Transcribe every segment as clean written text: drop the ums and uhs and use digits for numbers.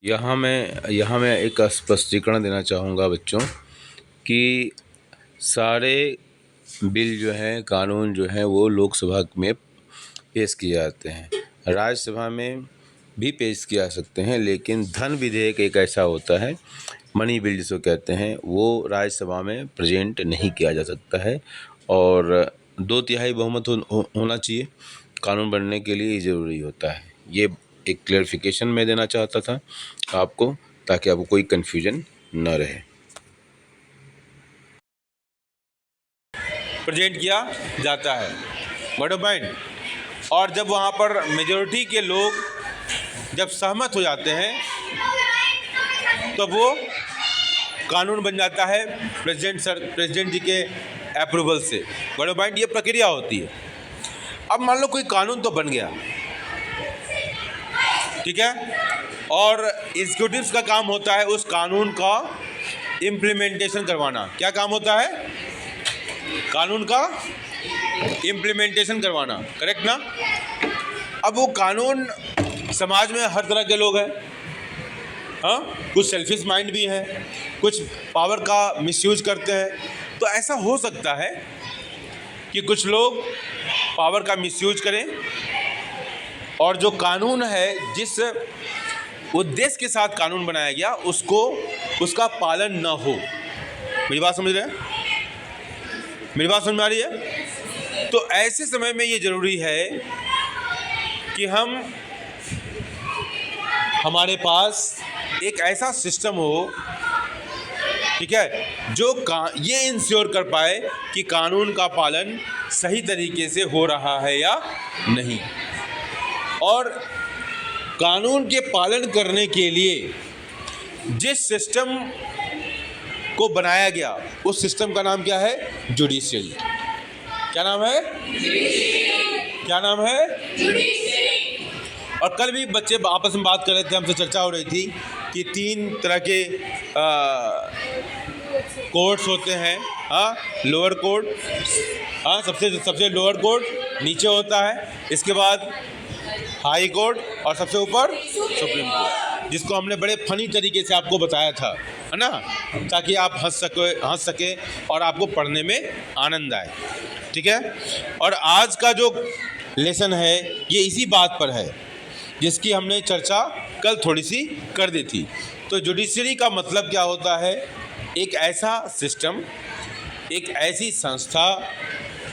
यहाँ मैं एक स्पष्टीकरण देना चाहूँगा बच्चों कि सारे बिल जो हैं, कानून जो हैं, वो लोकसभा में पेश किए जाते हैं, राज्यसभा में भी पेश किए जा सकते हैं, लेकिन धन विधेयक एक ऐसा होता है, मनी बिल जिसको कहते हैं, वो राज्यसभा में प्रेजेंट नहीं किया जा सकता है और 2/3 बहुमत होना चाहिए कानून बनने के लिए, ज़रूरी होता है। ये एक क्लेरिफिकेशन मैं देना चाहता था आपको, ताकि आपको कोई कन्फ्यूजन न रहे। प्रेजेंट किया जाता है, व्हाट अ पॉइंट। और जब वहाँ पर मेजॉरिटी के लोग जब सहमत हो जाते हैं तो वो कानून बन जाता है प्रेसिडेंट जी के अप्रूवल से, व्हाट अ पॉइंट। ये प्रक्रिया होती है। अब मान लो कोई कानून तो बन गया, ठीक है, और एग्जीक्यूटिव्स का काम होता है उस कानून का इम्प्लीमेंटेशन करवाना। क्या काम होता है? कानून का इम्प्लीमेंटेशन करवाना, करेक्ट ना। अब वो कानून, समाज में हर तरह के लोग हैं, हाँ, कुछ सेल्फिश माइंड भी हैं, कुछ पावर का मिसयूज करते हैं। तो ऐसा हो सकता है कि कुछ लोग पावर का मिसयूज करें और जो कानून है, जिस उद्देश्य के साथ कानून बनाया गया, उसका पालन न हो। मेरी बात समझ रहे हैं? मेरी बात समझ में आ रही है? तो ऐसे समय में ये ज़रूरी है कि हमारे पास एक ऐसा सिस्टम हो, ठीक है, जो ये इंश्योर कर पाए कि कानून का पालन सही तरीके से हो रहा है या नहीं। और कानून के पालन करने के लिए जिस सिस्टम को बनाया गया, उस सिस्टम का नाम क्या है? जुडिशरी। क्या नाम है? क्या नाम है? जुडिशरी। और कल भी बच्चे आपस में बात कर रहे थे, हमसे चर्चा हो रही थी कि 3 तरह के कोर्ट्स होते हैं। हाँ, लोअर कोर्ट, हाँ, सबसे लोअर कोर्ट नीचे होता है, इसके बाद हाई कोर्ट और सबसे ऊपर सुप्रीम कोर्ट, जिसको हमने बड़े फनी तरीके से आपको बताया था, है ना, ताकि आप हंस सके और आपको पढ़ने में आनंद आए, ठीक है। और आज का जो लेसन है ये इसी बात पर है, जिसकी हमने चर्चा कल थोड़ी सी कर दी थी। तो जुडिशरी का मतलब क्या होता है? एक ऐसा सिस्टम, एक ऐसी संस्था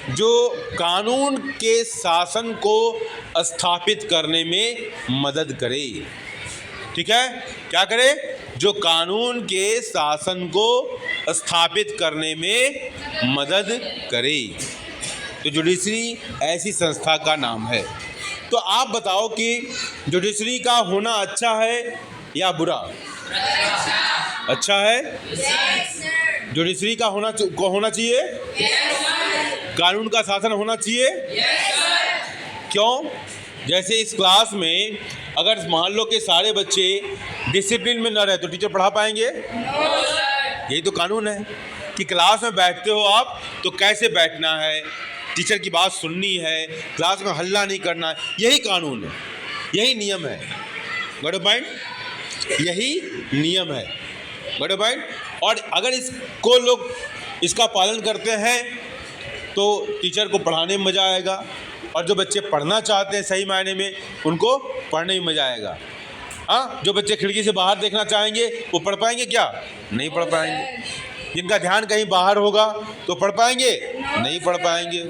जो कानून के शासन को स्थापित करने में मदद करे, ठीक है। क्या करे? जो कानून के शासन को स्थापित करने में मदद करे। तो जुडिशरी ऐसी संस्था का नाम है। तो आप बताओ कि जुडिशरी का होना अच्छा है या बुरा? अच्छा है। जुडिशरी का होना चाहिए। कानून का शासन होना चाहिए। क्यों? जैसे इस क्लास में अगर मान लो कि सारे बच्चे डिसिप्लिन में न रहे तो टीचर पढ़ा पाएंगे? यही तो कानून है कि क्लास में बैठते हो आप तो कैसे बैठना है, टीचर की बात सुननी है, क्लास में हल्ला नहीं करना है। यही कानून है, यही नियम है, गॉट अ पॉइंट। यही नियम है, गॉट अ पॉइंट। और अगर इसको लोग इसका पालन करते हैं तो टीचर को पढ़ाने में मज़ा आएगा, और जो बच्चे पढ़ना चाहते हैं सही मायने में, उनको पढ़ने में मज़ा आएगा। हाँ, जो बच्चे खिड़की से बाहर देखना चाहेंगे वो पढ़ पाएंगे क्या? नहीं पढ़ पाएंगे। जिनका ध्यान कहीं बाहर होगा तो पढ़ पाएंगे? नहीं पढ़ पाएंगे।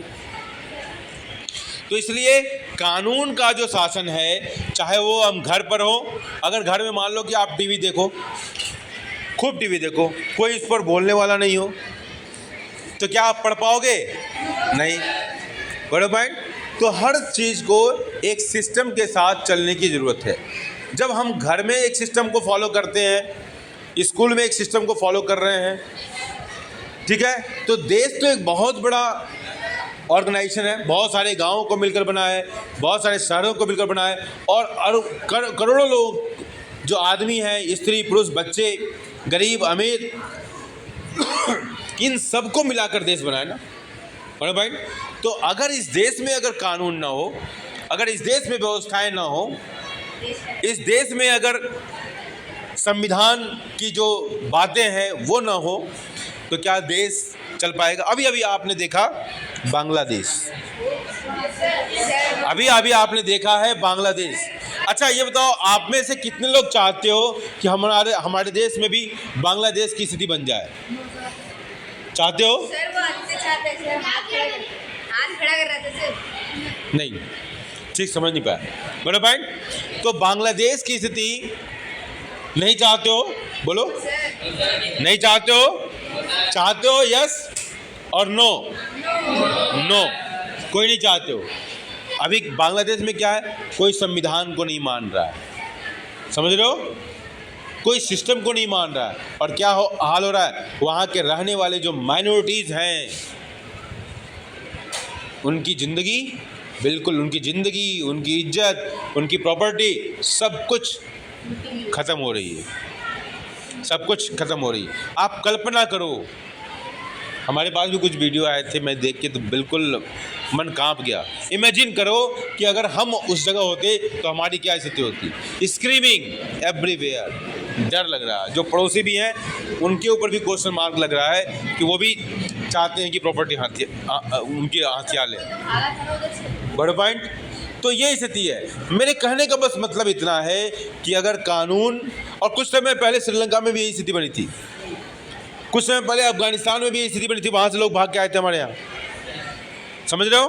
तो इसलिए कानून का जो शासन है, चाहे वो हम घर पर हो, अगर घर में मान लो कि आप टीवी देखो, खूब टीवी देखो, कोई इस पर बोलने वाला नहीं हो, तो क्या आप पढ़ पाओगे? नहीं, बड़े पॉइंट। तो हर चीज़ को एक सिस्टम के साथ चलने की ज़रूरत है। जब हम घर में एक सिस्टम को फॉलो करते हैं, स्कूल में एक सिस्टम को फॉलो कर रहे हैं, ठीक है, तो देश तो एक बहुत बड़ा ऑर्गेनाइजेशन है, बहुत सारे गाँवों को मिलकर बना है, बहुत सारे शहरों को मिलकर बना है, और करोड़ों लोग जो आदमी हैं, स्त्री पुरुष बच्चे, गरीब अमीर, इन सबको मिलाकर देश बनाए ना, बड़े भाई। तो अगर इस देश में अगर कानून ना हो, अगर इस देश में व्यवस्थाएं ना हो, इस देश में अगर संविधान की जो बातें हैं वो ना हो तो क्या देश चल पाएगा? अभी अभी आपने देखा बांग्लादेश, अभी अभी आपने देखा है बांग्लादेश। अच्छा ये बताओ, आप में से कितने लोग चाहते हो कि हमारे देश में भी बांग्लादेश की स्थिति बन जाए? चाहते हो? सर वो अच्छे चाहते हैं सर, हाथ खड़ा कर रहे थे सर। नहीं, ठीक समझ नहीं पाया। बड़ा पॉइंट। तो बांग्लादेश की स्थिति नहीं चाहते हो? बोलो, नहीं चाहते हो? चाहते हो यस और नो? नो, कोई नहीं चाहते हो। अभी बांग्लादेश में क्या है, कोई संविधान को नहीं मान रहा है, समझ रहे हो? कोई सिस्टम को नहीं मान रहा है। और क्या हाल हो रहा है, वहाँ के रहने वाले जो माइनॉरिटीज़ हैं उनकी ज़िंदगी, बिल्कुल उनकी ज़िंदगी, उनकी इज्जत, उनकी प्रॉपर्टी सब कुछ ख़त्म हो रही है, सब कुछ ख़त्म हो रही है। आप कल्पना करो, हमारे पास भी कुछ वीडियो आए थे, मैं देख के तो बिल्कुल मन कांप गया। इमेजिन करो कि अगर हम उस जगह होते तो हमारी क्या स्थिति होती। स्क्रीमिंग एवरीवेयर, डर लग रहा है। जो पड़ोसी भी हैं उनके ऊपर भी क्वेश्चन मार्क लग रहा है कि वो भी चाहते हैं कि प्रॉपर्टी उनकी हथियार लें। बड़ा पॉइंट। तो ये स्थिति है। मेरे कहने का बस मतलब इतना है कि अगर कानून, और कुछ समय पहले श्रीलंका में भी यही स्थिति बनी थी, कुछ समय पहले अफगानिस्तान में भी यही स्थिति बनी थी, वहाँ से लोग भाग के आए थे हमारे यहाँ, समझ रहे हो?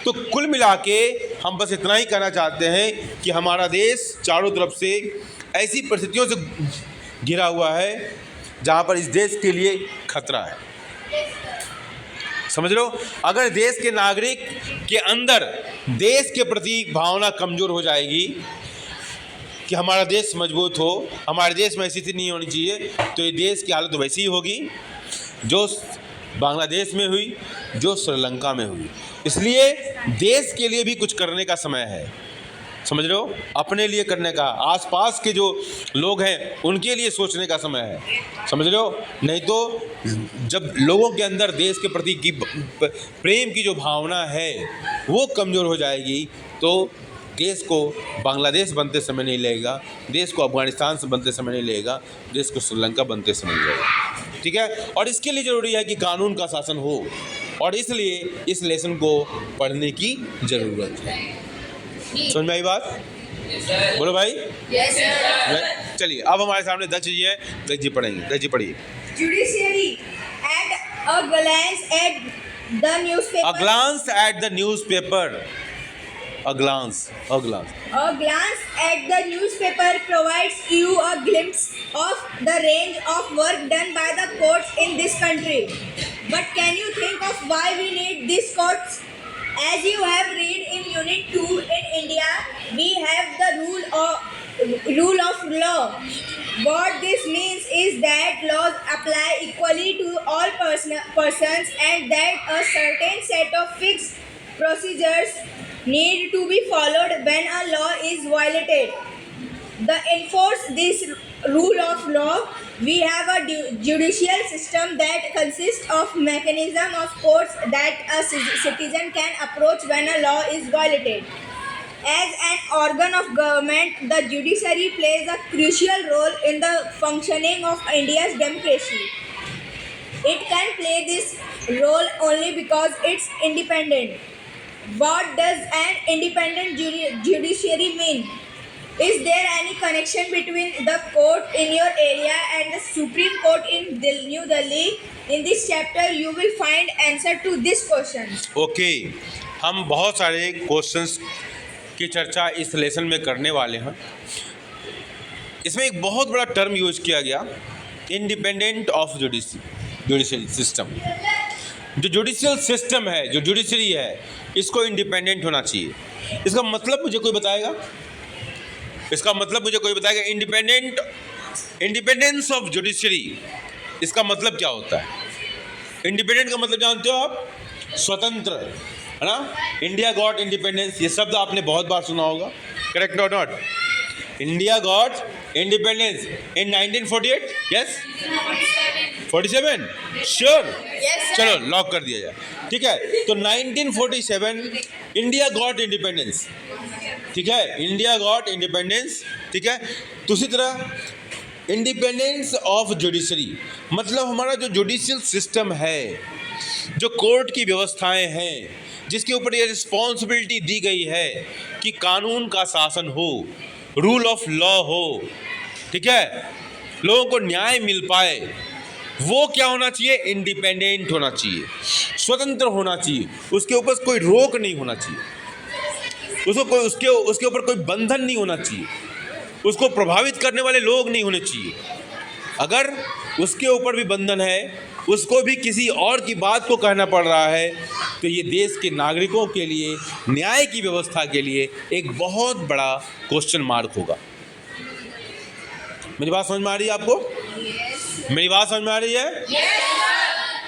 तो कुल मिला के हम बस इतना ही कहना चाहते हैं कि हमारा देश चारों तरफ से ऐसी परिस्थितियों से घिरा हुआ है जहाँ पर इस देश के लिए खतरा है, समझ लो। अगर देश के नागरिक के अंदर देश के प्रति भावना कमज़ोर हो जाएगी कि हमारा देश मजबूत हो, हमारे देश में ऐसी स्थिति नहीं होनी चाहिए, तो ये देश की हालत वैसी ही होगी जो बांग्लादेश में हुई, जो श्रीलंका में हुई। इसलिए देश के लिए भी कुछ करने का समय है, समझ रहे हो? अपने लिए करने का, आसपास के जो लोग हैं उनके लिए सोचने का समय है, समझ रहे हो? नहीं तो जब लोगों के अंदर देश के प्रति की प्रेम की जो भावना है वो कमज़ोर हो जाएगी तो देश को बांग्लादेश बनते समय नहीं लगेगा, देश को अफगानिस्तान से बनते समय नहीं लगेगा, देश को श्रीलंका बनते समय नहीं लगेगा, ठीक है? और इसके लिए ज़रूरी है कि कानून का शासन हो, और इसलिए इस लेसन को पढ़ने की ज़रूरत है। समझ में आई बात? बोलो भाई। Yes sir. चलिए अब हमारे सामने दक्ष जी हैं, दक्ष जी पढ़ेंगे। दक्ष जी पढ़िए। Judiciary at a glance at the newspaper. A glance at the newspaper. A glance. A glance. A glance at the newspaper provides you a glimpse of the range of work done by the courts in this country. But can you think of why we need these courts? As you have read in Unit 2 in India, we have the rule of law. What this means is that laws apply equally to all persons and that a certain set of fixed procedures need to be followed when a law is violated. To enforce this rule of law, we have a judicial system that consists of mechanism of courts that a citizen can approach when a law is violated. As an organ of government, the judiciary plays a crucial role in the functioning of India's democracy. It can play this role only because it's independent. What does an independent judiciary mean? Is there any connection between the court in your area and the Supreme Court in New Delhi? In this chapter, you will find answer to this question. Okay, हम बहुत सारे questions की चर्चा इस lesson में करने वाले हैं। इसमें एक बहुत बड़ा टर्म यूज किया गया, इंडिपेंडेंट ऑफ जुडिशियल सिस्टम। जो जुडिशियल सिस्टम है, जो जुडिशरी है, इसको इंडिपेंडेंट होना चाहिए। इसका मतलब मुझे कोई बताएगा? इसका मतलब मुझे कोई बताएगा? इंडिपेंडेंस ऑफ जुडिशरी, इसका मतलब क्या होता है? इंडिपेंडेंट का मतलब जानते हो आप? स्वतंत्र, है ना? इंडिया गॉट इंडिपेंडेंस, ये शब्द आपने बहुत बार सुना होगा, करेक्ट और not? India got independence in 1948, yes 47, sure? चलो लॉक कर दिया जाए, ठीक है? तो 1947 इंडिया गॉट इंडिपेंडेंस, ठीक है? इंडिया गॉट इंडिपेंडेंस, ठीक है? तो उसी तरह इंडिपेंडेंस ऑफ जुडिशरी मतलब हमारा जो जुडिशियल सिस्टम है, जो कोर्ट की व्यवस्थाएं हैं, जिसके ऊपर ये रिस्पॉन्सिबिलिटी दी गई है कि कानून का शासन हो, रूल ऑफ लॉ हो, ठीक है, लोगों को न्याय मिल पाए, वो क्या होना चाहिए? इंडिपेंडेंट होना चाहिए, स्वतंत्र होना चाहिए, उसके ऊपर कोई रोक नहीं होना चाहिए, उसके ऊपर कोई बंधन नहीं होना चाहिए, उसको प्रभावित करने वाले लोग नहीं होने चाहिए। अगर उसके ऊपर भी बंधन है, उसको भी किसी और की बात को कहना पड़ रहा है, तो ये देश के नागरिकों के लिए, न्याय की व्यवस्था के लिए एक बहुत बड़ा क्वेश्चन मार्क होगा। मेरी बात समझ में आ रही है आपको? मेरी बात समझ में आ रही है?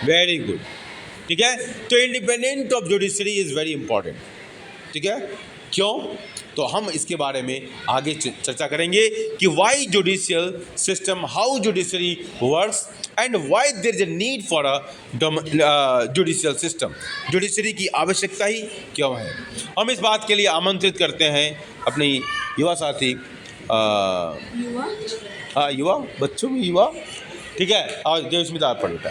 Very good. ठीक है, तो independent of judiciary is very important. ठीक है, क्यों? तो हम इसके बारे में आगे चर्चा करेंगे कि why judicial system, how judiciary works and why there is a need for a judicial system. Judiciary की आवश्यकता ही क्यों है? हम इस बात के लिए आमंत्रित करते हैं अपने युवा साथी, हाँ युवा, बच्चों में युवा, ठीक है, और देवस्मिता आप पढ़ बेटा।